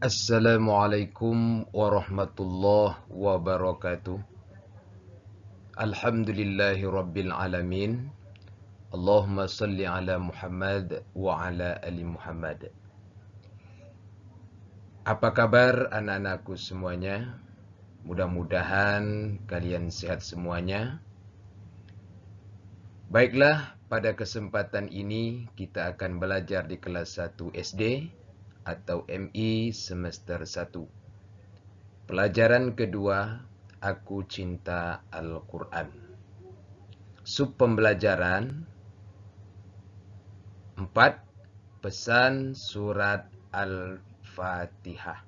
Assalamualaikum warahmatullahi wabarakatuh. Alhamdulillahi rabbil alamin. Allahumma salli ala Muhammad wa ala ali Muhammad. Apa kabar anak-anakku semuanya? Mudah-mudahan kalian sehat semuanya. Baiklah, pada kesempatan ini kita akan belajar di kelas 1 SD atau MI semester 1. Pelajaran kedua, Aku Cinta Al-Quran. Sub pembelajaran 4. Pesan Surat Al-Fatihah.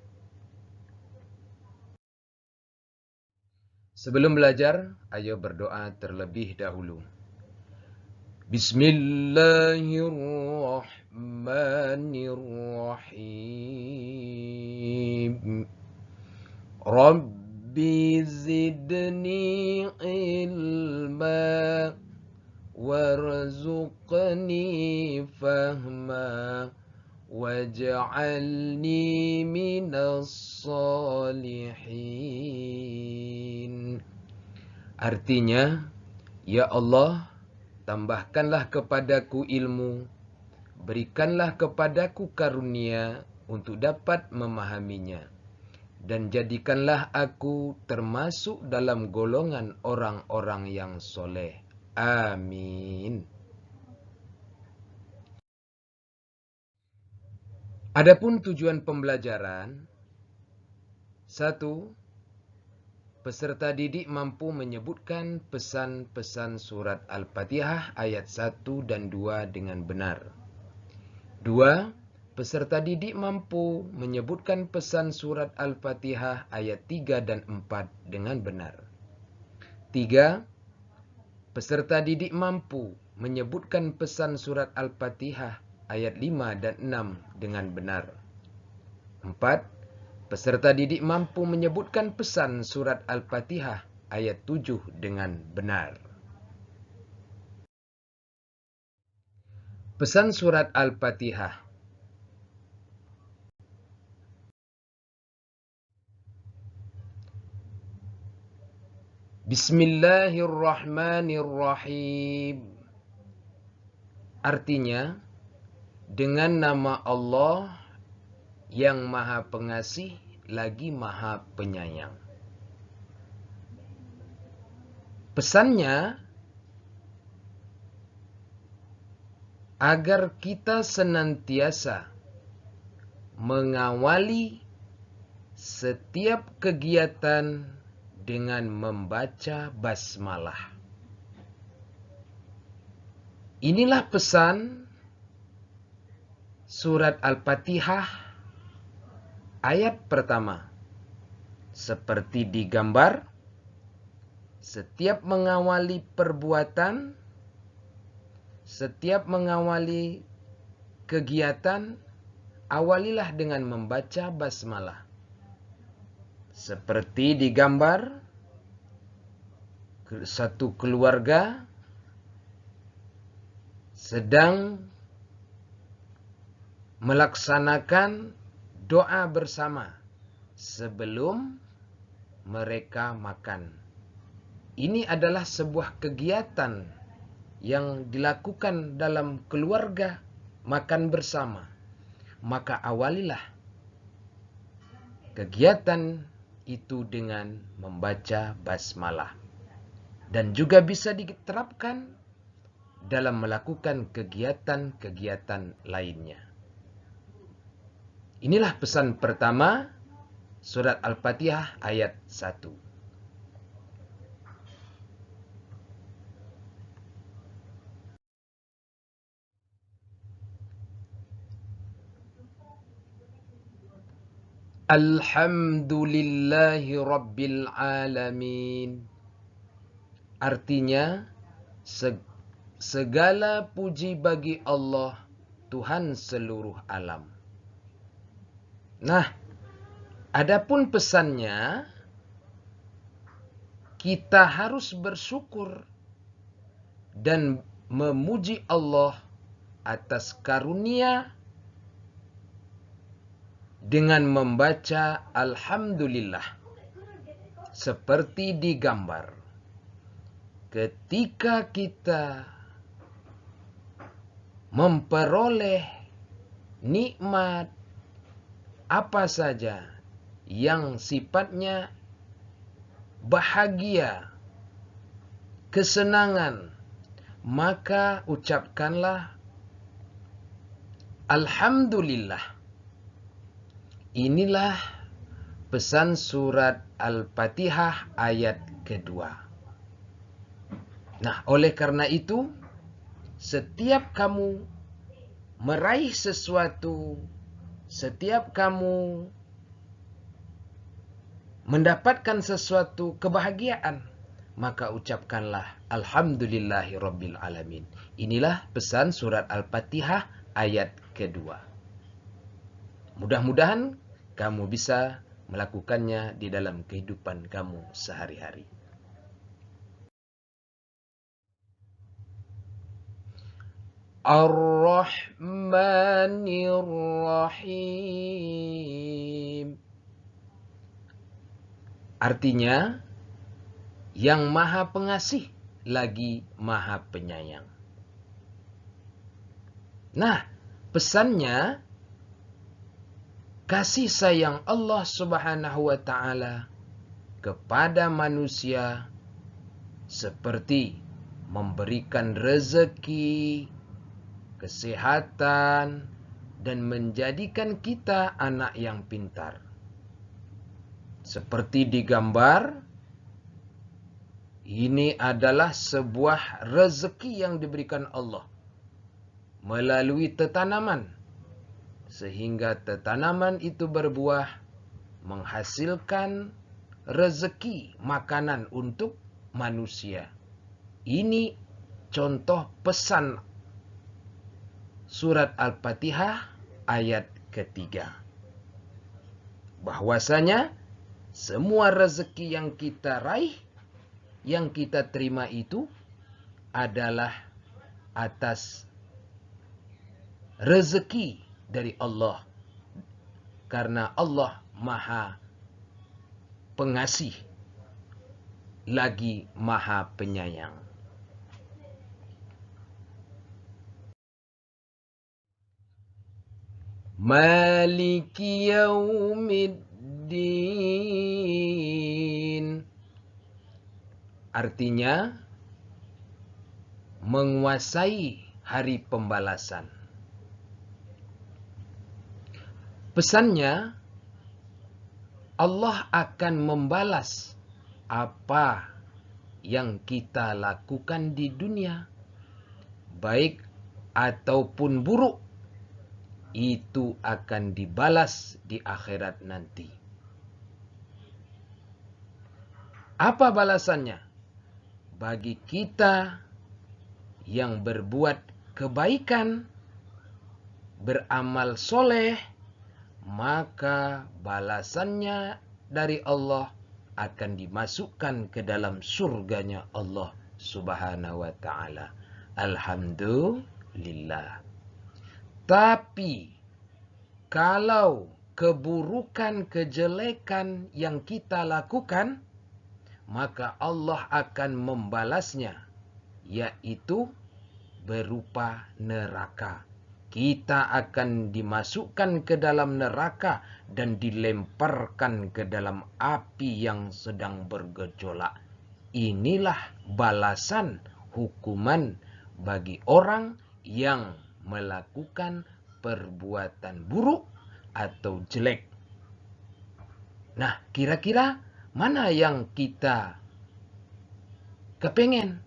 Sebelum belajar, ayo berdoa terlebih dahulu. Bismillahirrahmanirrahim. Rabbi zidni ilma warzuqni fahma waj'alni minas salihin. Artinya, ya Allah, tambahkanlah kepadaku ilmu, berikanlah kepadaku karunia untuk dapat memahaminya, dan jadikanlah aku termasuk dalam golongan orang-orang yang soleh. Amin. Adapun tujuan pembelajaran, 1. Peserta didik mampu menyebutkan pesan-pesan surat Al-Fatihah ayat 1 dan 2 dengan benar. 2. Peserta didik mampu menyebutkan pesan surat Al-Fatihah ayat 3 dan 4 dengan benar. 3. Peserta didik mampu menyebutkan pesan surat Al-Fatihah ayat 5 dan 6 dengan benar. 4. Peserta didik mampu menyebutkan pesan surat Al-Fatihah ayat 7 dengan benar. Pesan surat Al-Fatihah. Bismillahirrahmanirrahim. Artinya, dengan nama Allah yang Maha Pengasih lagi Maha Penyayang. Pesannya agar kita senantiasa mengawali setiap kegiatan dengan membaca basmalah. Inilah pesan surat Al-Fatihah ayat pertama. Seperti di gambar, setiap mengawali perbuatan, setiap mengawali kegiatan, awalilah dengan membaca basmalah. Seperti di gambar, satu keluarga sedang melaksanakan doa bersama sebelum mereka makan. Ini adalah sebuah kegiatan yang dilakukan dalam keluarga, makan bersama. Maka awalilah kegiatan itu dengan membaca basmalah. Dan juga bisa diterapkan dalam melakukan kegiatan-kegiatan lainnya. Inilah pesan pertama surat Al-Fatihah ayat 1. Alhamdulillahi Rabbil Alamin. Artinya, segala puji bagi Allah, Tuhan seluruh alam. Nah, adapun pesannya, kita harus bersyukur dan memuji Allah atas karunia dengan membaca Alhamdulillah seperti di gambar. Ketika kita memperoleh nikmat apa saja yang sifatnya bahagia, kesenangan, maka ucapkanlah Alhamdulillah. Inilah pesan surat Al-Fatihah ayat kedua. Nah, oleh karena itu, setiap kamu meraih sesuatu, setiap kamu mendapatkan sesuatu kebahagiaan, maka ucapkanlah Alhamdulillahirabbil alamin. Inilah pesan surat Al-Fatihah ayat kedua. Mudah-mudahan kamu bisa melakukannya di dalam kehidupan kamu sehari-hari. Ar-Rahmanir-Rahim. Artinya, yang maha pengasih lagi maha penyayang. Nah, pesannya, kasih sayang Allah Subhanahu wa ta'ala kepada manusia seperti memberikan rezeki, kesehatan, dan menjadikan kita anak yang pintar. Seperti di gambar, ini adalah sebuah rezeki yang diberikan Allah melalui tetanaman, sehingga tetanaman itu berbuah, menghasilkan rezeki makanan untuk manusia. Ini contoh pesan surat Al-Fatihah ayat ketiga. Bahwasanya semua rezeki yang kita raih, yang kita terima itu adalah atas rezeki dari Allah. Karena Allah maha pengasih, lagi maha penyayang. Maliki yaumiddin. Artinya, menguasai hari pembalasan. Pesannya, Allah akan membalas apa yang kita lakukan di dunia, baik ataupun buruk, itu akan dibalas di akhirat nanti. Apa balasannya? Bagi kita yang berbuat kebaikan, beramal soleh, maka balasannya dari Allah akan dimasukkan ke dalam surganya Allah Subhanahu wa ta'ala. Alhamdulillah. Tapi kalau keburukan, kejelekan yang kita lakukan, maka Allah akan membalasnya, yaitu berupa neraka. Kita akan dimasukkan ke dalam neraka dan dilemparkan ke dalam api yang sedang bergejolak. Inilah balasan hukuman bagi orang yang melakukan perbuatan buruk atau jelek. Nah, kira-kira mana yang kita kepengen?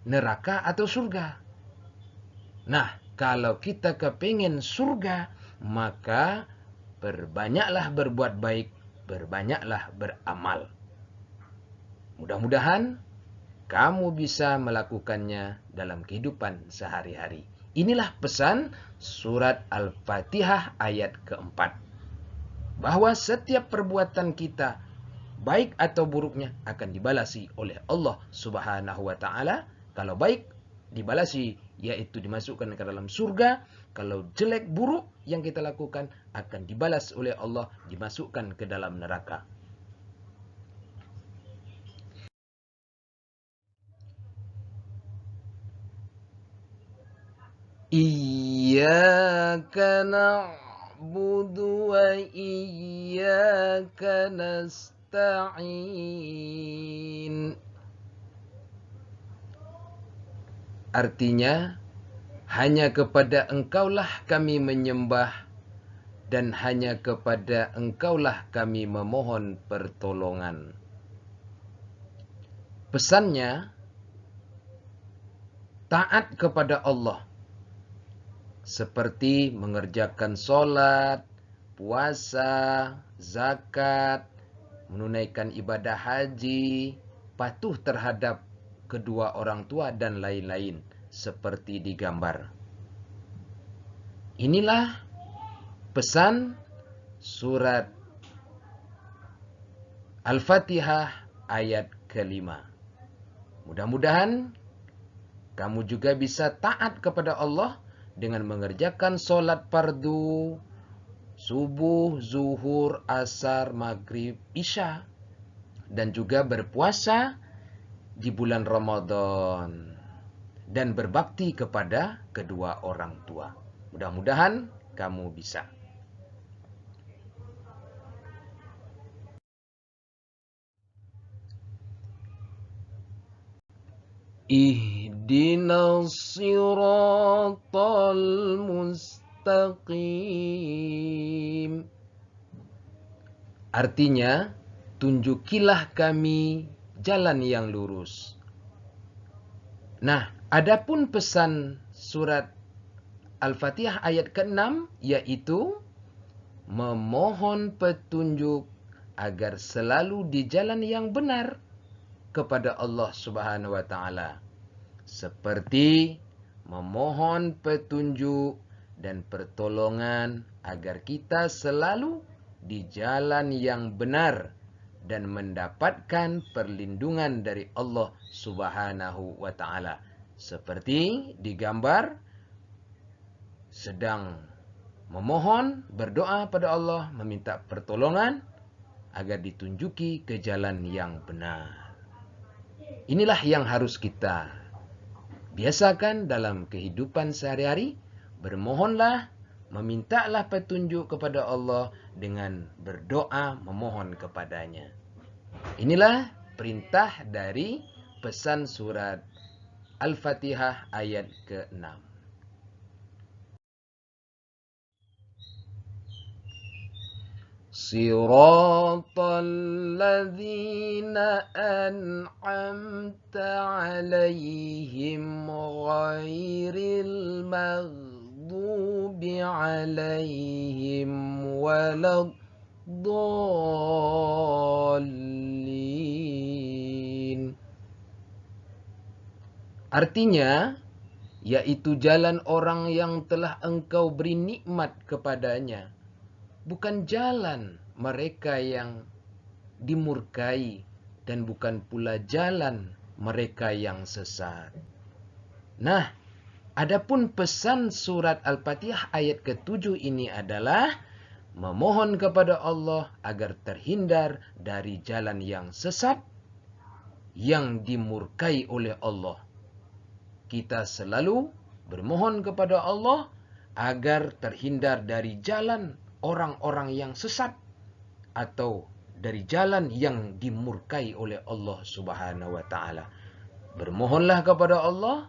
Neraka atau surga? Nah, kalau kita kepengen surga, maka berbanyaklah berbuat baik, berbanyaklah beramal. Mudah-mudahan kamu bisa melakukannya dalam kehidupan sehari-hari. Inilah pesan surat Al-Fatihah ayat keempat. Bahwa setiap perbuatan kita, baik atau buruknya, akan dibalasi oleh Allah Subhanahu wa ta'ala. Kalau baik, dibalasi, yaitu dimasukkan ke dalam surga. Kalau jelek buruk yang kita lakukan akan dibalas oleh Allah, dimasukkan ke dalam neraka. Iyyaka na'budu wa iyyaka nasta'in. Artinya, hanya kepada Engkaulah kami menyembah dan hanya kepada Engkaulah kami memohon pertolongan. Pesannya, taat kepada Allah. Seperti mengerjakan sholat, puasa, zakat, menunaikan ibadah haji, patuh terhadap kedua orang tua, dan lain-lain, seperti digambar. Inilah pesan surat Al-Fatihah ayat ke-5. Mudah-mudahan kamu juga bisa taat kepada Allah dengan mengerjakan sholat fardu, subuh, zuhur, asar, maghrib, isya, dan juga berpuasa di bulan Ramadan, dan berbakti kepada kedua orang tua. Mudah-mudahan kamu bisa. Ihdinas siratal mustaqim. Artinya, tunjukilah kami jalan yang lurus. Nah, adapun pesan surat Al-Fatihah ayat ke-6, yaitu memohon petunjuk agar selalu di jalan yang benar kepada Allah Subhanahu wa taala, seperti memohon petunjuk dan pertolongan agar kita selalu di jalan yang benar dan mendapatkan perlindungan dari Allah Subhanahu wa taala. Seperti digambar sedang memohon, berdoa pada Allah, meminta pertolongan agar ditunjuki ke jalan yang benar. Inilah yang harus kita biasakan dalam kehidupan sehari-hari. Bermohonlah, memintalah petunjuk kepada Allah dengan berdoa memohon kepadanya. Inilah perintah dari pesan surat Al-Fatihah ayat ke-6. Siratal ladzina an'amta 'alaihim ghairil maghdubi 'alaihim waladdallin. Artinya, yaitu jalan orang yang telah Engkau beri nikmat kepadanya, bukan jalan mereka yang dimurkai, dan bukan pula jalan mereka yang sesat. Nah, adapun pesan surat Al-Fatihah ayat ke-7 ini adalah memohon kepada Allah agar terhindar dari jalan yang sesat yang dimurkai oleh Allah. Kita selalu bermohon kepada Allah agar terhindar dari jalan orang-orang yang sesat atau dari jalan yang dimurkai oleh Allah Subhanahu wa taala. Bermohonlah kepada Allah,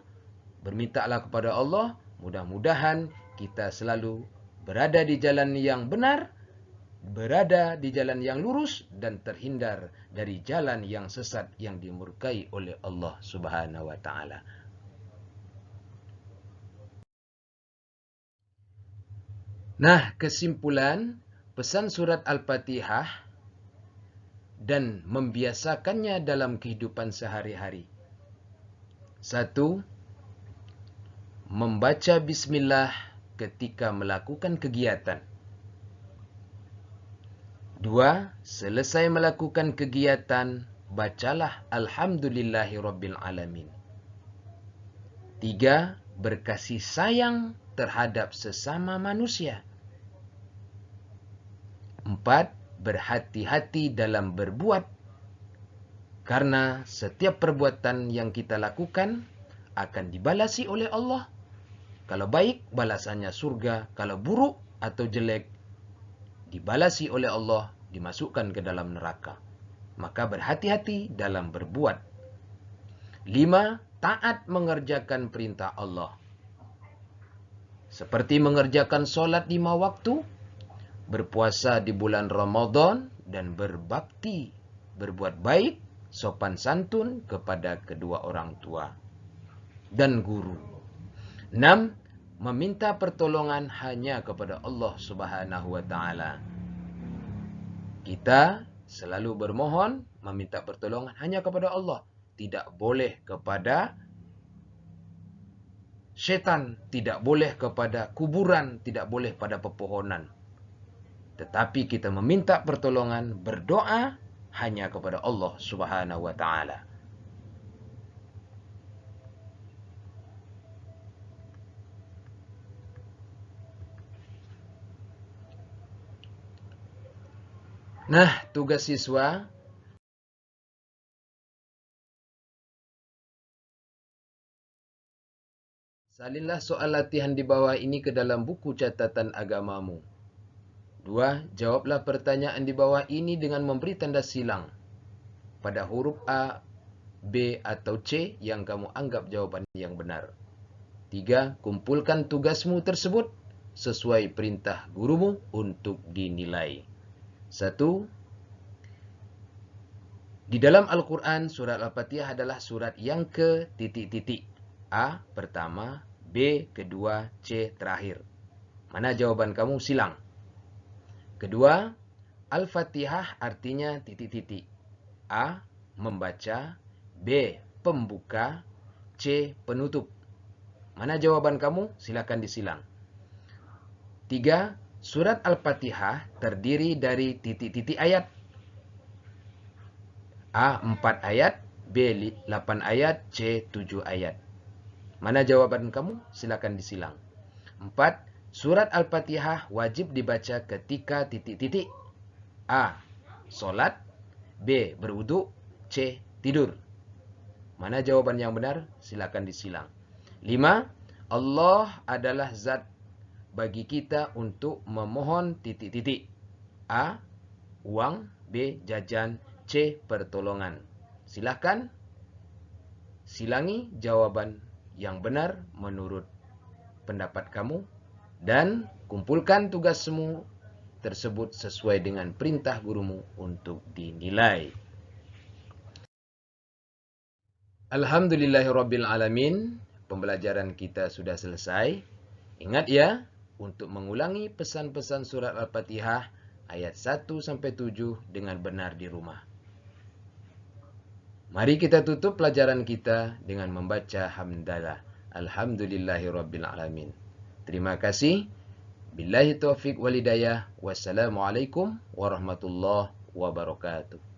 bermintalah kepada Allah, mudah-mudahan kita selalu berada di jalan yang benar, berada di jalan yang lurus, dan terhindar dari jalan yang sesat yang dimurkai oleh Allah Subhanahu wa taala. Nah, kesimpulan pesan surat Al-Fatihah dan membiasakannya dalam kehidupan sehari-hari. 1. Membaca bismillah ketika melakukan kegiatan. 2. Selesai melakukan kegiatan, bacalah Alhamdulillahirabbil alamin. 3. berkasih sayang terhadap sesama manusia. 4. Berhati-hati dalam berbuat, karena setiap perbuatan yang kita lakukan akan dibalasi oleh Allah. Kalau baik, balasannya surga. Kalau buruk atau jelek, dibalasi oleh Allah, dimasukkan ke dalam neraka. Maka berhati-hati dalam berbuat. 5. Taat mengerjakan perintah Allah. Seperti mengerjakan sholat 5 waktu, berpuasa di bulan Ramadan, dan berbakti, berbuat baik, sopan santun kepada kedua orang tua dan guru. 6. Meminta pertolongan hanya kepada Allah Subhanahu wa Ta'ala. Kita selalu bermohon, meminta pertolongan hanya kepada Allah. Tidak boleh kepada syaitan, tidak boleh kepada kuburan, tidak boleh pada pepohonan. Tetapi kita meminta pertolongan, berdoa hanya kepada Allah Subhanahu wa Ta'ala. Nah, tugas siswa, salinlah soal latihan di bawah ini ke dalam buku catatan agamamu. 2. Jawablah pertanyaan di bawah ini dengan memberi tanda silang pada huruf A, B, atau C yang kamu anggap jawaban yang benar. 3. Kumpulkan tugasmu tersebut sesuai perintah gurumu untuk dinilai. 1. Di dalam Al-Quran, surat Al-Fatihah adalah surat yang ke titik-titik. A pertama, B kedua, C terakhir. Mana jawaban kamu? Silang. Kedua, Al-Fatihah artinya titik-titik. A membaca, B pembuka, C penutup. Mana jawaban kamu? Silakan disilang. 3. Surat Al-Fatihah terdiri dari titik-titik ayat. A 4 ayat, B 8 ayat, C 7 ayat. Mana jawaban kamu? Silakan disilang. 4. Surat Al-Fatihah wajib dibaca ketika titik-titik. A. Solat, B. Berwudu, C. Tidur. Mana jawaban yang benar? Silakan disilang. 5. Allah adalah zat bagi kita untuk memohon titik-titik. A. Uang, B. Jajan, C. Pertolongan. Silakan silangi jawaban yang benar menurut pendapat kamu dan kumpulkan tugasmu tersebut sesuai dengan perintah gurumu untuk dinilai. Alhamdulillahirabbil alamin. Pembelajaran kita sudah selesai. Ingat ya, untuk mengulangi pesan-pesan surat Al-Fatihah ayat 1 sampai 7 dengan benar di rumah. Mari kita tutup pelajaran kita dengan membaca hamdalah. Alhamdulillahirabbil alamin. Terima kasih. Billahi taufiq wal hidayah. Wassalamualaikum warahmatullahi wabarakatuh.